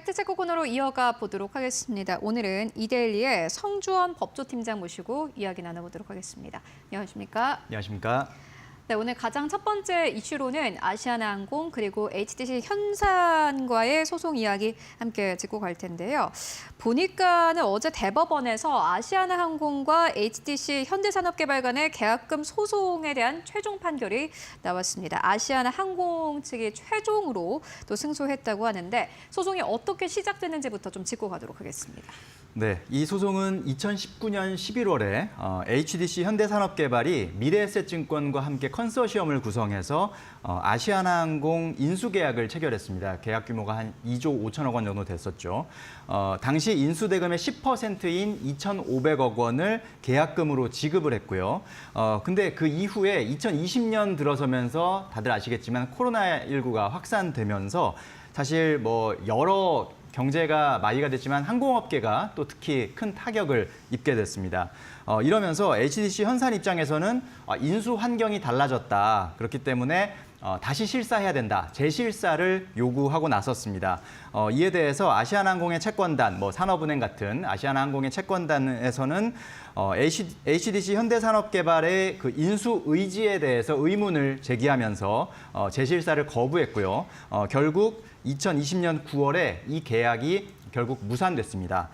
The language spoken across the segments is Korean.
팩트체크 코너로 이어가 보도록 하겠습니다. 오늘은 이데일리의 성주원 법조팀장 모시고 이야기 나눠보도록 하겠습니다. 안녕하십니까? 안녕하십니까? 네, 오늘 가장 첫 번째 이슈로는 아시아나항공 그리고 HDC 현산과의 소송 이야기 함께 짚고 갈 텐데요. 보니까는 어제 대법원에서 아시아나항공과 HDC 현대산업개발 간의 계약금 소송에 대한 최종 판결이 나왔습니다. 아시아나항공 측이 최종으로 또 승소했다고 하는데 소송이 어떻게 시작됐는지부터 좀 짚고 가도록 하겠습니다. 네, 이 소송은 2019년 11월에 HDC 현대산업개발이 미래에셋증권과 함께 컨소시엄을 구성해서 아시아나항공 인수계약을 체결했습니다. 계약 규모가 한 2조 5천억 원 정도 됐었죠. 당시 인수대금의 10%인 2,500억 원을 계약금으로 지급을 했고요. 근데 그 이후에 2020년 들어서면서 다들 아시겠지만 코로나19가 확산되면서 사실 뭐 여러 경제가 마비가 됐지만 항공업계가 또 특히 큰 타격을 입게 됐습니다. 이러면서 HDC 현산 입장에서는 인수 환경이 달라졌다. 그렇기 때문에 다시 실사해야 된다. 재실사를 요구하고 나섰습니다. 이에 대해서 아시아나항공의 채권단, 산업은행 같은 아시아나항공의 채권단에서는 HDC 현대산업개발의 그 인수 의지에 대해서 의문을 제기하면서 재실사를 거부했고요. 결국 2020년 9월에 이 계약이 결국 무산됐습니다.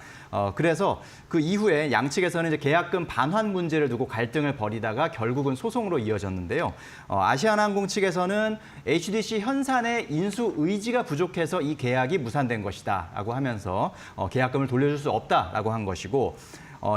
그래서 그 이후에 양측에서는 이제 계약금 반환 문제를 두고 갈등을 벌이다가 결국은 소송으로 이어졌는데요. 아시아나항공 측에서는 HDC 현산의 인수 의지가 부족해서 이 계약이 무산된 것이다라고 하면서 계약금을 돌려줄 수 없다라고 한 것이고,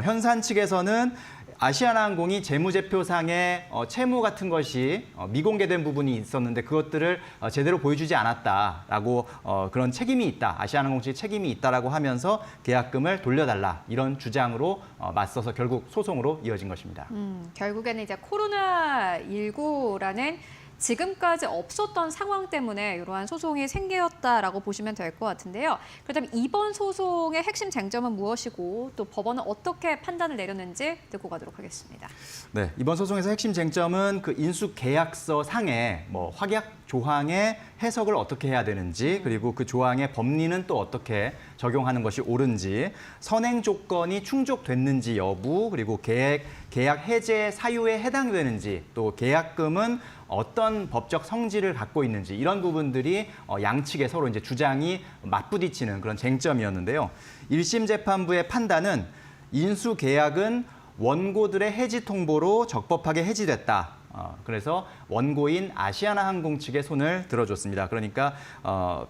현산 측에서는 아시아나항공이 재무제표상의 채무 같은 것이 미공개된 부분이 있었는데 그것들을 제대로 보여주지 않았다라고 그런 책임이 있다, 아시아나항공 측의 책임이 있다라고 하면서 계약금을 돌려달라 이런 주장으로 맞서서 결국 소송으로 이어진 것입니다. 결국에는 이제 코로나19라는 지금까지 없었던 상황 때문에 이러한 소송이 생겼다라고 보시면 될 것 같은데요. 그렇다면 이번 소송의 핵심 쟁점은 무엇이고 또 법원은 어떻게 판단을 내렸는지 듣고 가도록 하겠습니다. 네, 이번 소송에서 핵심 쟁점은 그 인수 계약서 상의 확약 조항의 해석을 어떻게 해야 되는지, 그리고 그 조항의 법리는 또 어떻게 적용하는 것이 옳은지, 선행 조건이 충족됐는지 여부, 그리고 계약 해제 사유에 해당되는지, 또 계약금은 어떤 법적 성질을 갖고 있는지 이런 부분들이 양측의 서로 이제 주장이 맞부딪히는 그런 쟁점이었는데요. 1심 재판부의 판단은 인수 계약은 원고들의 해지 통보로 적법하게 해지됐다. 그래서 원고인 아시아나항공 측의 손을 들어줬습니다. 그러니까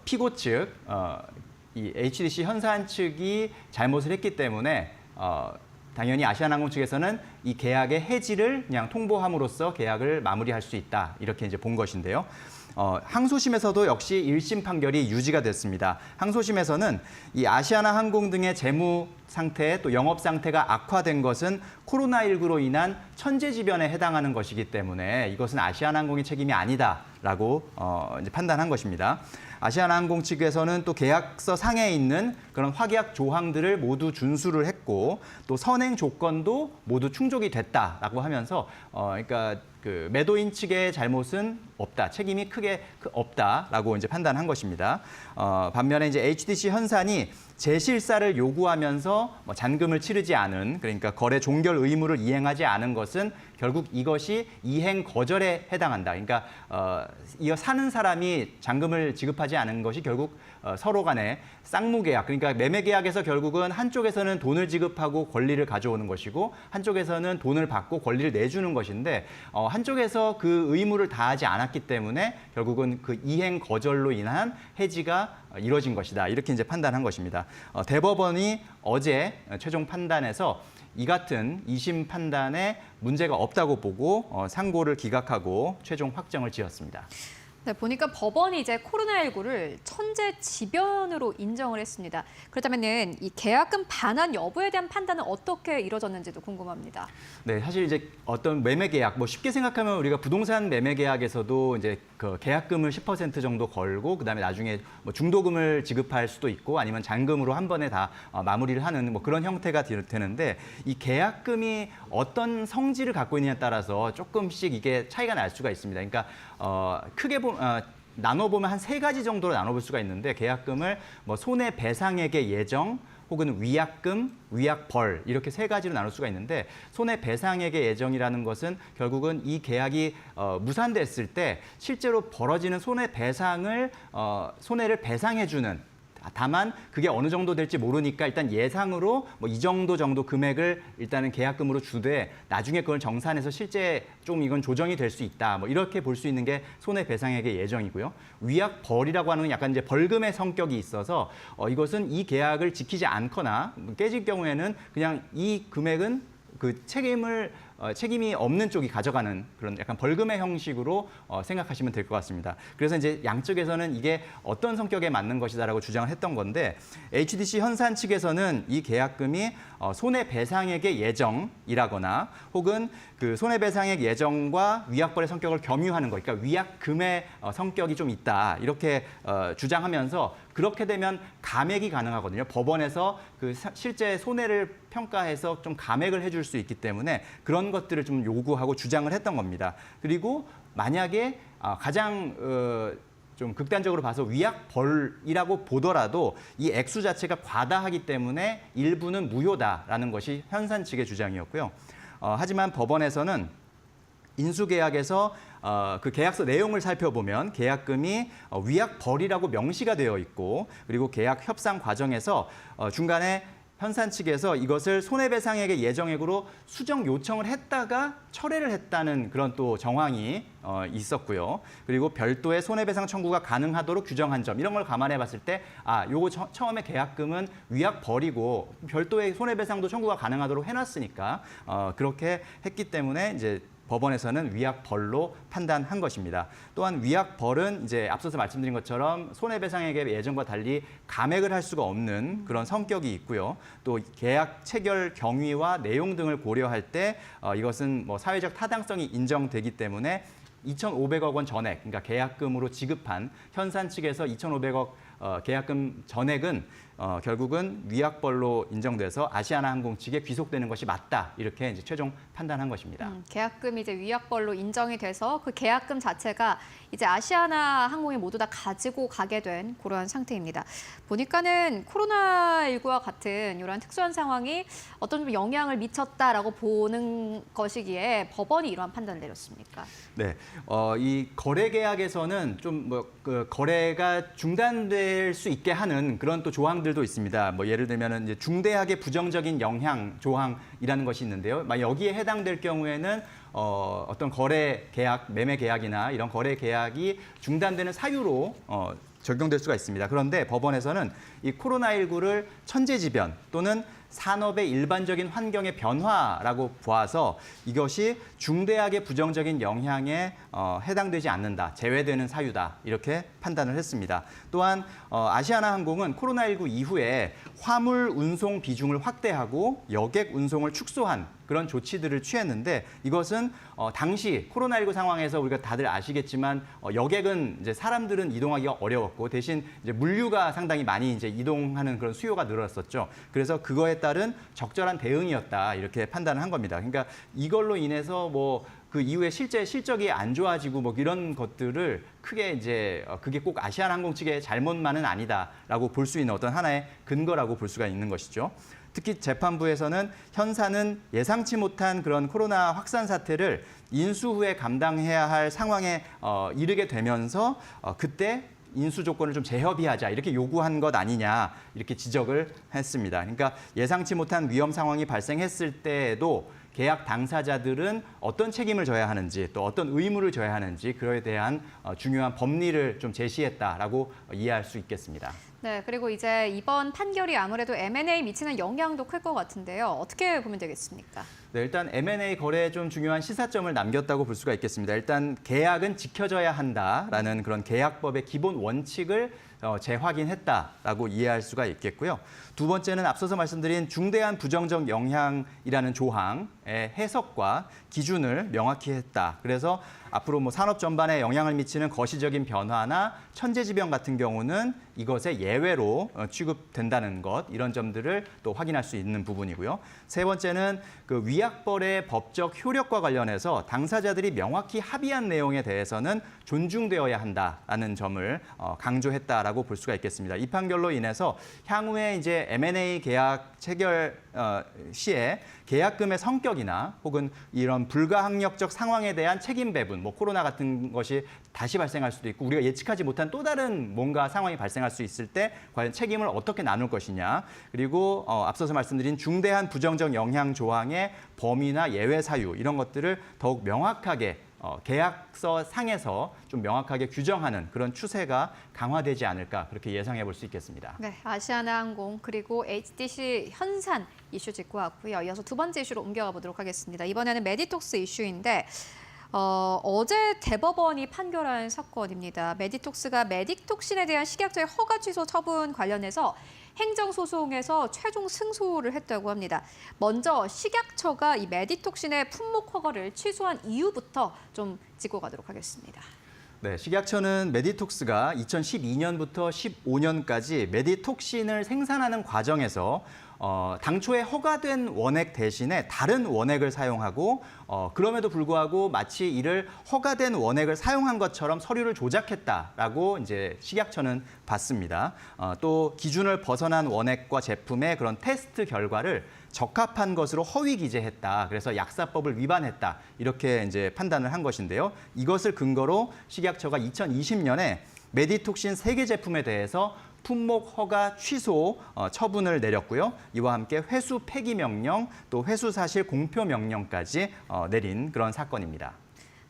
피고 측, 이 HDC 현산 측이 잘못을 했기 때문에 당연히 아시아나항공 측에서는 이 계약의 해지를 그냥 통보함으로써 계약을 마무리할 수 있다. 이렇게 이제 본 것인데요. 항소심에서도 역시 1심 판결이 유지가 됐습니다. 항소심에서는 이 아시아나항공 등의 재무 상태 또 영업 상태가 악화된 것은 코로나19로 인한 천재지변에 해당하는 것이기 때문에 이것은 아시아나항공의 책임이 아니다라고 이제 판단한 것입니다. 아시아나항공 측에서는 또 계약서 상에 있는 그런 확약 조항들을 모두 준수를 했고 또 선행 조건도 모두 충족이 됐다라고 하면서 그러니까 그 매도인 측의 잘못은 없다, 책임이 크게 없다라고 이제 판단한 것입니다. 반면에 이제 HDC 현산이 재실사를 요구하면서 잔금을 치르지 않은, 그러니까 거래 종결 의무를 이행하지 않은 것은 결국 이것이 이행 거절에 해당한다. 그러니까 이어 사는 사람이 잔금을 지급하지 않은 것이 결국 서로 간의 쌍무계약, 그러니까 매매계약에서 결국은 한쪽에서는 돈을 지급하고 권리를 가져오는 것이고 한쪽에서는 돈을 받고 권리를 내주는 것인데 한쪽에서 그 의무를 다하지 않았기 때문에 결국은 그 이행 거절로 인한 해지가 이루어진 것이다. 이렇게 이제 판단한 것입니다. 대법원이 어제 최종 판단에서 이 같은 2심 판단에 문제가 없다고 보고 상고를 기각하고 최종 확정을 지었습니다. 네, 보니까 법원이 이제 코로나19를 천재지변으로 인정을 했습니다. 그렇다면은 이 계약금 반환 여부에 대한 판단은 어떻게 이루어졌는지도 궁금합니다. 네, 사실 이제 어떤 매매 계약, 쉽게 생각하면 우리가 부동산 매매 계약에서도 이제 그 계약금을 10% 정도 걸고 그다음에 나중에 중도금을 지급할 수도 있고 아니면 잔금으로 한 번에 다 마무리를 하는 그런 형태가 되는데 이 계약금이 어떤 성질을 갖고 있느냐에 따라서 조금씩 이게 차이가 날 수가 있습니다. 그러니까 크게 나눠보면 한 3가지 정도로 나눠볼 수가 있는데 계약금을 뭐 손해배상액의 예정 혹은 위약금, 위약벌 이렇게 3가지로 나눌 수가 있는데 손해배상액의 예정이라는 것은 결국은 이 계약이 무산됐을 때 실제로 벌어지는 손해배상을 손해를 배상해주는 다만 그게 어느 정도 될지 모르니까 일단 예상으로 뭐 이 정도 금액을 일단은 계약금으로 주되 나중에 그걸 정산해서 실제 좀 이건 조정이 될 수 있다. 뭐 이렇게 볼 수 있는 게 손해배상액의 예정이고요. 위약벌이라고 하는 건 약간 이제 벌금의 성격이 있어서 이것은 이 계약을 지키지 않거나 깨질 경우에는 그냥 이 금액은 그 책임이 없는 쪽이 가져가는 그런 약간 벌금의 형식으로 생각하시면 될 것 같습니다. 그래서 이제 양측에서는 이게 어떤 성격에 맞는 것이다라고 주장을 했던 건데 HDC 현산 측에서는 이 계약금이 손해배상액의 예정이라거나 혹은 그 손해배상액 예정과 위약벌의 성격을 겸유하는 것, 그러니까 위약금의 성격이 좀 있다 이렇게 주장하면서 그렇게 되면 감액이 가능하거든요. 법원에서 그 실제 손해를 평가해서 좀 감액을 해줄 수 있기 때문에 그런 것들을 좀 요구하고 주장을 했던 겁니다. 그리고 만약에 가장 좀 극단적으로 봐서 위약벌이라고 보더라도 이 액수 자체가 과다하기 때문에 일부는 무효다라는 것이 현산 측의 주장이었고요. 하지만 법원에서는 인수계약에서 그 계약서 내용을 살펴보면 계약금이 위약벌이라고 명시가 되어 있고 그리고 계약 협상 과정에서 중간에 현산 측에서 이것을 손해배상액의 예정액으로 수정 요청을 했다가 철회를 했다는 그런 또 정황이 있었고요. 그리고 별도의 손해배상 청구가 가능하도록 규정한 점 이런 걸 감안해 봤을 때 요거 처음에 계약금은 위약벌이고 별도의 손해배상도 청구가 가능하도록 해놨으니까 그렇게 했기 때문에 이제 법원에서는 위약벌로 판단한 것입니다. 또한 위약벌은 이제 앞서서 말씀드린 것처럼 손해배상액의 예정과 달리 감액을 할 수가 없는 그런 성격이 있고요. 또 계약 체결 경위와 내용 등을 고려할 때 이것은 뭐 사회적 타당성이 인정되기 때문에 2,500억 원 전액, 그러니까 계약금으로 지급한 현산 측에서 2,500억 계약금 전액은 결국은 위약벌로 인정돼서 아시아나항공 측에 귀속되는 것이 맞다 이렇게 이제 최종 판단한 것입니다. 계약금이 이제 위약벌로 인정이 돼서 그 계약금 자체가 이제 아시아나항공이 모두 다 가지고 가게 된 그러한 상태입니다. 보니까는 코로나19와 같은 이런 특수한 상황이 어떤 좀 영향을 미쳤다라고 보는 것이기에 법원이 이러한 판단을 내렸습니까? 네, 이 거래 계약에서는 좀 그 거래가 중단될 수 있게 하는 그런 또 조항들도 있습니다. 뭐 예를 들면은 이제 중대하게 부정적인 영향 조항이라는 것이 있는데요. 여기에 해당될 경우에는 어떤 거래 계약, 매매 계약이나 이런 거래 계약이 중단되는 사유로 적용될 수가 있습니다. 그런데 법원에서는 이 코로나19를 천재지변 또는 산업의 일반적인 환경의 변화라고 보아서 이것이 중대하게 부정적인 영향에 해당되지 않는다, 제외되는 사유다 이렇게 판단을 했습니다. 또한 아시아나항공은 코로나19 이후에 화물 운송 비중을 확대하고 여객 운송을 축소한 그런 조치들을 취했는데 이것은 당시 코로나19 상황에서 우리가 다들 아시겠지만 여객은 이제 사람들은 이동하기가 어려웠고 대신 이제 물류가 상당히 많이 이제 이동하는 그런 수요가 늘었었죠. 그래서 그거에 따른 적절한 대응이었다 이렇게 판단을 한 겁니다. 그러니까 이걸로 인해서 뭐 그 이후에 실제 실적이 안 좋아지고 뭐 이런 것들을 크게 이제 그게 꼭 아시아나항공 측의 잘못만은 아니다라고 볼 수 있는 어떤 하나의 근거라고 볼 수가 있는 것이죠. 특히 재판부에서는 현사는 예상치 못한 그런 코로나 확산 사태를 인수 후에 감당해야 할 상황에 이르게 되면서 그때 인수 조건을 좀 재협의하자 이렇게 요구한 것 아니냐 이렇게 지적을 했습니다. 그러니까 예상치 못한 위험 상황이 발생했을 때에도 계약 당사자들은 어떤 책임을 져야 하는지 또 어떤 의무를 져야 하는지 그에 대한 중요한 법리를 좀 제시했다라고 이해할 수 있겠습니다. 네, 그리고 이제 이번 판결이 아무래도 M&A 미치는 영향도 클 것 같은데요. 어떻게 보면 되겠습니까? 네, 일단 M&A 거래에 좀 중요한 시사점을 남겼다고 볼 수가 있겠습니다. 일단 계약은 지켜져야 한다라는 그런 계약법의 기본 원칙을 재확인했다라고 이해할 수가 있겠고요. 두 번째는 앞서서 말씀드린 중대한 부정적 영향이라는 조항의 해석과 기준을 명확히 했다. 그래서 앞으로 뭐 산업 전반에 영향을 미치는 거시적인 변화나 천재지변 같은 경우는 이것의 예외로 취급된다는 것 이런 점들을 또 확인할 수 있는 부분이고요. 세 번째는 그 위약 의약벌의 법적 효력과 관련해서 당사자들이 명확히 합의한 내용에 대해서는 존중되어야 한다라는 점을 강조했다라고 볼 수가 있겠습니다. 이 판결로 인해서 향후에 이제 M&A 계약 체결 시에 계약금의 성격이나 혹은 이런 불가항력적 상황에 대한 책임 배분, 뭐 코로나 같은 것이 다시 발생할 수도 있고 우리가 예측하지 못한 또 다른 뭔가 상황이 발생할 수 있을 때 과연 책임을 어떻게 나눌 것이냐. 그리고 앞서서 말씀드린 중대한 부정적 영향 조항의 범위나 예외 사유 이런 것들을 더욱 명확하게 계약서 상에서 좀 명확하게 규정하는 그런 추세가 강화되지 않을까 그렇게 예상해 볼 수 있겠습니다. 네, 아시아나항공 그리고 HTC 현산 이슈 짚고 왔고요. 이어서 두 번째 이슈로 옮겨가 보도록 하겠습니다. 이번에는 메디톡스 이슈인데 어제 대법원이 판결한 사건입니다. 메디톡스가 메디톡신에 대한 식약처의 허가 취소 처분 관련해서 행정소송에서 최종 승소를 했다고 합니다. 먼저 식약처가 이 메디톡신의 품목 허가를 취소한 이유부터 좀 짚고 가도록 하겠습니다. 네, 식약처는 메디톡스가 2012년부터 15년까지 메디톡신을 생산하는 과정에서 당초에 허가된 원액 대신에 다른 원액을 사용하고 그럼에도 불구하고 마치 이를 허가된 원액을 사용한 것처럼 서류를 조작했다라고 이제 식약처는 봤습니다. 또 기준을 벗어난 원액과 제품의 그런 테스트 결과를 적합한 것으로 허위 기재했다. 그래서 약사법을 위반했다. 이렇게 이제 판단을 한 것인데요. 이것을 근거로 식약처가 2020년에 메디톡신 3개 제품에 대해서 품목 허가 취소 처분을 내렸고요. 이와 함께 회수 폐기 명령, 또 회수 사실 공표 명령까지 내린 그런 사건입니다.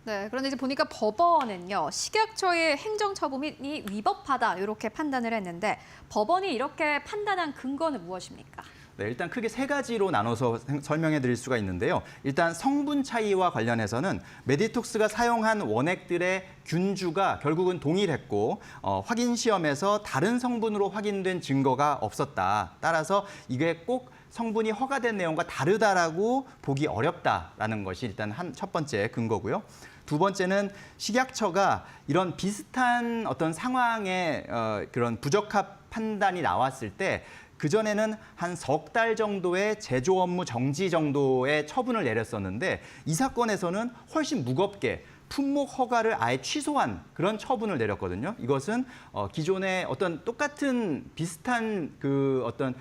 네, 그런데 이제 보니까 법원은요, 식약처의 행정처분이 위법하다 이렇게 판단을 했는데 법원이 이렇게 판단한 근거는 무엇입니까? 네, 일단 크게 3가지로 나눠서 설명해 드릴 수가 있는데요. 일단 성분 차이와 관련해서는 메디톡스가 사용한 원액들의 균주가 결국은 동일했고 확인 시험에서 다른 성분으로 확인된 증거가 없었다. 따라서 이게 꼭 성분이 허가된 내용과 다르다라고 보기 어렵다라는 것이 일단 첫 번째 근거고요. 두 번째는 식약처가 이런 비슷한 어떤 상황의 그런 부적합 판단이 나왔을 때 그전에는 한 석 달 정도의 제조 업무 정지 정도의 처분을 내렸었는데 이 사건에서는 훨씬 무겁게 품목 허가를 아예 취소한 그런 처분을 내렸거든요. 이것은 기존의 어떤 똑같은 비슷한 그 어떤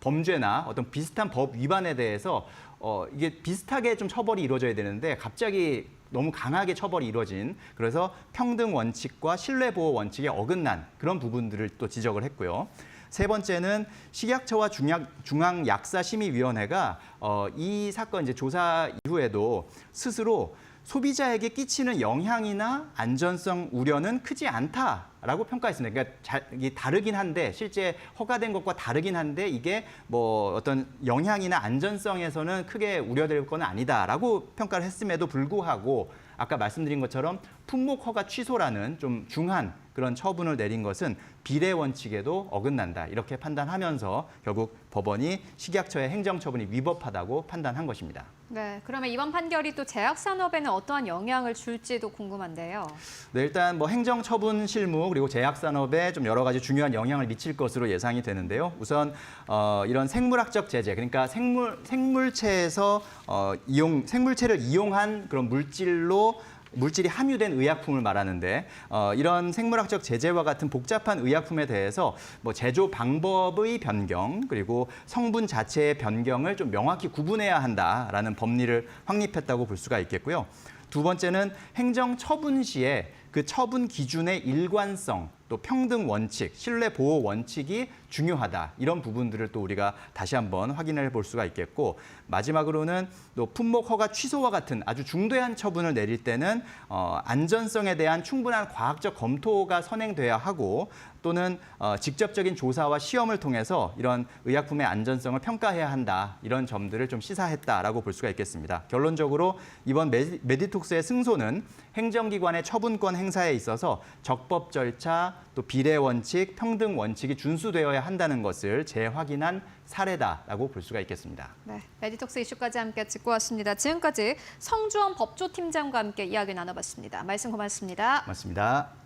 범죄나 어떤 비슷한 법 위반에 대해서 이게 비슷하게 좀 처벌이 이루어져야 되는데 갑자기 너무 강하게 처벌이 이루어진 그래서 평등 원칙과 신뢰 보호 원칙에 어긋난 그런 부분들을 또 지적을 했고요. 세 번째는 식약처와 중앙약사심의위원회가 이 사건 이제 조사 이후에도 스스로 소비자에게 끼치는 영향이나 안전성 우려는 크지 않다라고 평가했습니다. 그러니까 이게 다르긴 한데 실제 허가된 것과 다르긴 한데 이게 뭐 어떤 영향이나 안전성에서는 크게 우려될 건 아니다라고 평가를 했음에도 불구하고 아까 말씀드린 것처럼 품목 허가 취소라는 좀 중한 그런 처분을 내린 것은 비례 원칙에도 어긋난다. 이렇게 판단하면서 결국 법원이 식약처의 행정처분이 위법하다고 판단한 것입니다. 네, 그러면 이번 판결이 또 제약산업에는 어떠한 영향을 줄지도 궁금한데요. 네, 일단 뭐 행정처분 실무 그리고 제약산업에 좀 여러 가지 중요한 영향을 미칠 것으로 예상이 되는데요. 우선 이런 생물학적 제재, 그러니까 생물체에서 생물체를 이용한 그런 물질이 함유된 의약품을 말하는데 이런 생물학적 제재와 같은 복잡한 의약품에 대해서 뭐 제조 방법의 변경 그리고 성분 자체의 변경을 좀 명확히 구분해야 한다라는 법리를 확립했다고 볼 수가 있겠고요. 두 번째는 행정 처분 시에 그 처분 기준의 일관성, 또 평등 원칙, 신뢰 보호 원칙이 중요하다. 이런 부분들을 또 우리가 다시 한번 확인해 볼 수가 있겠고 마지막으로는 또 품목 허가 취소와 같은 아주 중대한 처분을 내릴 때는 안전성에 대한 충분한 과학적 검토가 선행돼야 하고 또는 직접적인 조사와 시험을 통해서 이런 의약품의 안전성을 평가해야 한다. 이런 점들을 좀 시사했다라고 볼 수가 있겠습니다. 결론적으로 이번 메디톡스의 승소는 행정기관의 처분권 행사에 있어서 적법 절차, 또 비례 원칙, 평등 원칙이 준수되어야 한다는 것을 재확인한 사례다라고 볼 수가 있겠습니다. 네, 메디톡스 이슈까지 함께 짚고 왔습니다. 지금까지 성주원 법조팀장과 함께 이야기 나눠봤습니다. 말씀 고맙습니다. 맞습니다.